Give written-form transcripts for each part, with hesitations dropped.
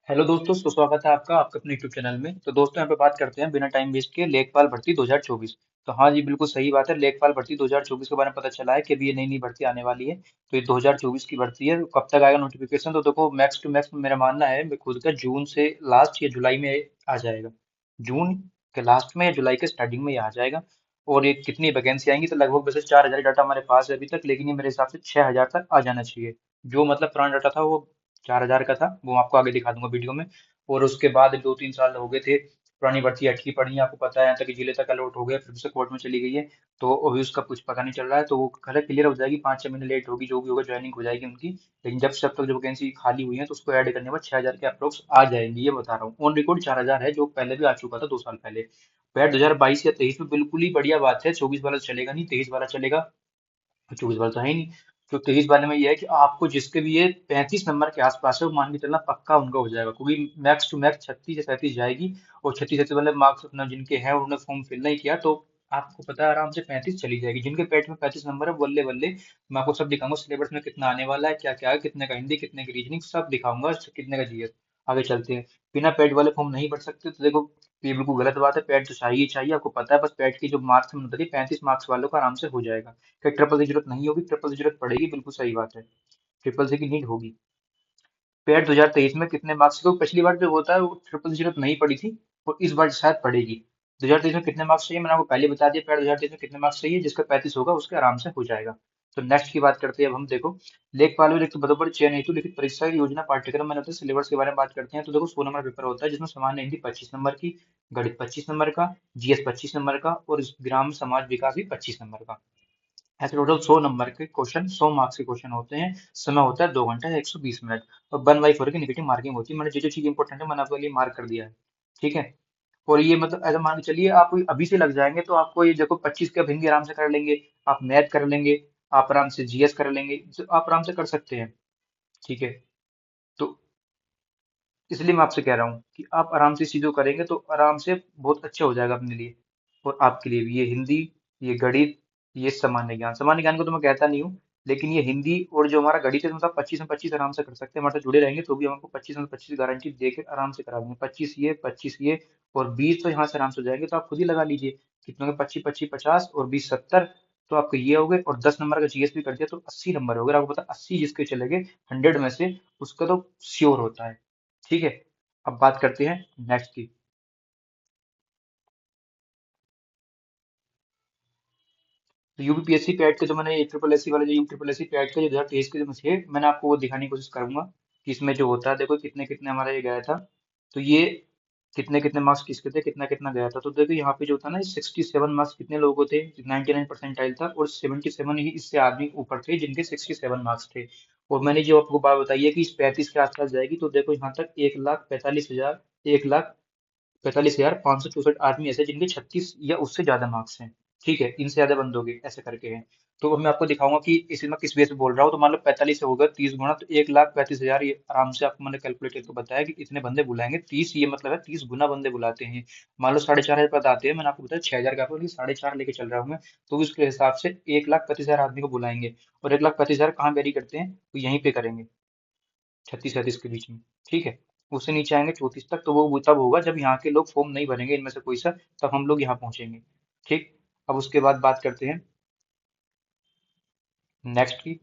Hello दोस्तों, स्वागत है आपका आपके अपने यूट्यूब चैनल में। तो दोस्तों, यहाँ पे बात करते हैं बिना टाइम वेस्ट किए लेखपाल भर्ती 2024। तो हाँ जी, बिल्कुल सही बात है। लेखपाल भर्ती 2024 के बारे में पता चला है कि अभी ये नई नई भर्ती आने वाली है। तो ये 2024 की भर्ती है। कब तक आएगा नोटिफिकेशन? तो देखो, मैक्स टू मैक्स मेरा मानना है, मैं खुद का, जून से लास्ट या जुलाई में आ जाएगा। जून के लास्ट में या जुलाई के स्टार्टिंग में ये आ जाएगा। और ये कितनी वैकेंसी आएंगी? तो लगभग वैसे 4,000 डाटा हमारे पास है अभी तक, लेकिन ये मेरे हिसाब से 6,000 तक आ जाना चाहिए। जो मतलब पुराना डाटा था वो 4,000 का था, वो आपको आगे दिखा दूंगा वीडियो में। और उसके बाद 2-3 साल हो गए थे, पुरानी भर्ती अटकी पड़ी है। आपको पता है, यहाँ तक कि जिले तक अलॉट हो गया, फिर से कोर्ट में चली गई है। तो अभी उसका कुछ पता नहीं चल रहा है। तो वो कल क्लियर हो जाएगी, 5-6 महीने लेट होगी, जो भी होगा ज्वाइनिंग हो जाएगी उनकी। लेकिन जब तक जो वैकेंसी खाली हुई है, तो उसको ऐड करने के बाद 6,000 के अप्रोक्स आ जाएंगी, ये बता रहा हूँ। ऑन रिकॉर्ड 4,000 है, जो पहले भी आ चुका था 2 साल पहले। पैड 2022 या 23 में बिल्कुल ही बढ़िया बात है। 24 वाला चलेगा नहीं, 23 वाला चलेगा। 24 वाला तो है ही नहीं। तो 23 वाले में ये है कि आपको जिसके भी ये 35 नंबर के आसपास है, वो मान के चलना पक्का उनका हो जाएगा, क्योंकि मैक्स टू मैक्स 36 या 37 जाएगी। और 36 वाले मार्क्स अपना जिनके हैं, उन्होंने फॉर्म फिल नहीं किया, तो आपको पता है आराम से 35 चली जाएगी। जिनके पेट में 35 नंबर है, बल्ले बल्ले। मैं आपको सब दिखाऊंगा, सिलेबस में कितना आने वाला है, क्या क्या है, कितने का हिंदी, कितने की रीजनिंग, सब दिखाऊंगा, कितने का जीएस। आगे चलते हैं। बिना पेट वाले फॉर्म नहीं भर सकते, तो देखो, ये बिल्कुल गलत बात है। पैट तो चाहिए ही चाहिए, आपको पता है। बस पैट की जो मार्क्स मैंने बताई, 35 मार्क्स वालों का आराम से हो जाएगा। कि ट्रिपल की जरूरत नहीं होगी? ट्रिपल की जरूरत पड़ेगी, बिल्कुल सही बात है। ट्रिपल सी की नीड होगी। पेट 2023 में कितने मार्क्स को, पिछली बार जो होता है वो ट्रिपल की जरूरत नहीं पड़ी थी, और इस बार शायद पड़ेगी। 2023 में कितने मार्क्स चाहिए, मैंने आपको पहले बता दिया। पेट 2023 में कितने मार्क्स चाहिए, जिसका 35 होगा उसके आराम से हो जाएगा। तो नेक्स्ट की बात करते हैं अब हम। देखो, लेखपाल में एक तो बतौर चयन हेतु लिखित परीक्षा की योजना पाठ्यक्रम, मैंने बताया सिलेबस के बारे में बात करते हैं। तो देखो, 100 नंबर पेपर होता है, जिसमें सामान्य हिंदी 25 नंबर की, गणित 25 नंबर का, जीएस 25 नंबर का, और ग्राम समाज विकास भी 25 नंबर का। ऐसे टोटल 100 नंबर के क्वेश्चन, 100 मार्क्स के क्वेश्चन होते हैं। समय होता है 2 घंटा 120 मिनट। और 1/4 की निगेटिव मार्किंग होती है। मैंने जो जो चीज इंपॉर्टेंट है, मैंने आपके लिए मार्क कर दिया है। ठीक है। और ये मतलब ऐसा मान के चलिए, आप अभी से लग जाएंगे तो आपको ये देखो, 25 के आप हिंदी आराम से कर लेंगे। आप मैथ कर लेंगे। आप आराम से जीएस कर लेंगे, तो आप आराम से कर सकते हैं। ठीक है। तो इसलिए मैं आपसे कह रहा हूँ कि आप आराम से चीजों करेंगे तो आराम से बहुत अच्छा हो जाएगा अपने लिए। और आपके लिए भी ये हिंदी, ये गणित, ये सामान्य ज्ञान को तो मैं कहता नहीं हूँ। लेकिन ये हिंदी और जो हमारा गणित है, मतलब 25 में 25 आराम से कर सकते हैं। हमारे साथ जुड़े रहेंगे तो भी हम आपको 25 में 25 गारंटी देकर आराम से करा देंगे। 25 ये और 20 तो यहाँ से आराम से हो जाएंगे। तो आप खुद ही लगा लीजिए, कितने के 25 25 50 और 20 70। तो आपके ये हो गए, और 10 नंबर का जीएस भी कर दिया तो 80 नंबर हो गए। आपको पता 80 जिसके चले गए 100 में से, उसका तो श्योर होता है। ठीक है। अब बात करते हैं नेक्स्ट की। तो यूपीपीएससी पैट के जो मैंने ट्रिपल एस सी वाले, जो यूपीपीएससी पैट के जो 2023 के जो थे, मैंने आपको वो दिखाने की कोशिश करूंगा कि इसमें जो होता है, देखो कितने कितने हमारा ये गया था। तो ये कितने कितने मार्क्स किसके थे, कितना कितना गया था। तो देखो यहाँ पे जो था ना, 67 मार्क्स कितने लोगों को थे, 99 परसेंटाइल था। और 77 ही इससे आदमी ऊपर थे जिनके 67 मार्क्स थे। और मैंने जो आपको बात बताई है कि इस 35 के आसपास जाएगी, तो देखो यहाँ तक 1,45,000, 1,45,564 आदमी ऐसे जिनके 36 या उससे ज्यादा मार्क्स हैं। ठीक है, इनसे ज्यादा बंदों के ऐसे करके हैं। तो अब मैं आपको दिखाऊंगा कि इसे मैं किस बेस पे बोल रहा हूँ। तो मान लो 45 से होगा 30 गुना, तो 1,35,000, ये आराम से आपको मैंने कैलकुलेट करके बताया कि इतने बंदे बुलाएंगे। 30 ये मतलब है 30 गुना बंदे बुलाते हैं। मान लो 4,500 पद आते हैं, मैंने आपको बताया 6,000 का, आपको 4,500 लेके चल रहा हूँ मैं। तो उसके हिसाब से 1,35,000 आदमी को बुलाएंगे। और 1,35,000 कहाँ वेरी करते हैं, तो यहीं पे करेंगे, 36-37 के बीच में। ठीक है। उससे नीचे आएंगे 34 तक, तो वो तब होगा जब यहाँ के लोग फॉर्म नहीं भरेंगे इनमें से कोई सा, तब हम लोग यहाँ पहुंचेंगे। ठीक। अब उसके बाद बात करते हैं नेक्स्ट की।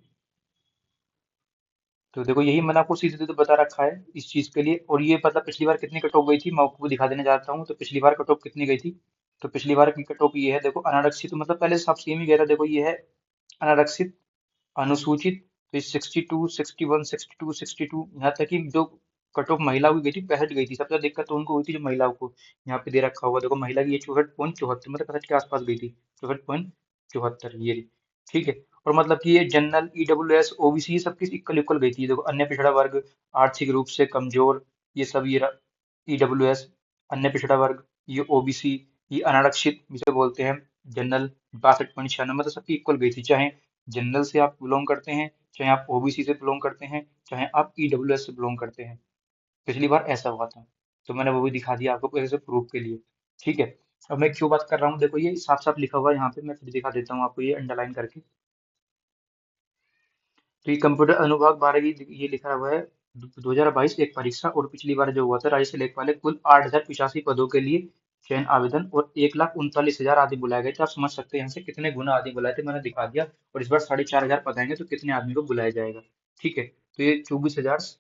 तो देखो, यही मैंने आपको सीधे सीधे बता रखा है इस चीज के लिए। और ये मतलब पिछली बार कितनी कट ऑफ गई थी, मैं आपको दिखा देने चाहता हूँ। तो पिछली बार कट ऑफ कितनी गई थी? तो पिछली बार की कट ऑफ ये है, देखो, अनारक्षित, मतलब पहले सब सेम ही गया था। देखो, ये है अनारक्षित, अनुसूचित, तो ये 62, 61, 62, 62, यहाँ तक कि जो कट ऑफ महिलाओं की गई थी 65 गई थी। सबसे ज्यादा दिक्कत तो उनको हुई थी जो महिलाओं को, यहाँ पे दे रखा हुआ देखो, महिला की ये 64.74, मतलब 65 के आसपास गई थी। 64.74 ये रही। ठीक है। और मतलब कि ये जनरल, ईडब्ल्यूएस, ओबीसी, ये सबकी इक्वल इक्वल गई थी। देखो, अन्य पिछड़ा वर्ग, आर्थिक रूप से कमजोर, ये सब, ये ईडब्ल्यूएस, अन्य पिछड़ा वर्ग, ये ओबीसी, ये अनारक्षित जिसे बोलते हैं जनरल, 62.96, मतलब सबकी इक्वल गई थी। चाहे जनरल से आप बिलोंग करते हैं, चाहे आप ओबीसी से बिलोंग करते हैं, चाहे आप ईडब्ल्यूएस से बिलोंग करते हैं। पिछली बार ऐसा हुआ था। तो मैंने वो भी दिखा दिया आपको ऐसे प्रूफ के लिए। ठीक है। अब मैं क्यों बात कर रहा हूँ, देखो ये साफ साफ लिखा हुआ है यहाँ पे, मैं फिर दिखा देता हूँ आपको ये अंडरलाइन करके। तो ये कंप्यूटर अनुभाग 12 की ये लिखा हुआ है, 2022 एक परीक्षा और पिछली बार जो हुआ था राज्य से लेखपाल में कुल 8,085 पदों के लिए चयन आवेदन और 1,39,000 आदमी बुलाए गए थे। आप समझ सकते हैं यहाँ से कितने गुना आदमी बुलाए थे, मैंने दिखा दिया। और इस बार 4,500 पद आएंगे तो कितने आदमी को बुलाया जाएगा। ठीक है, तो ये 24,000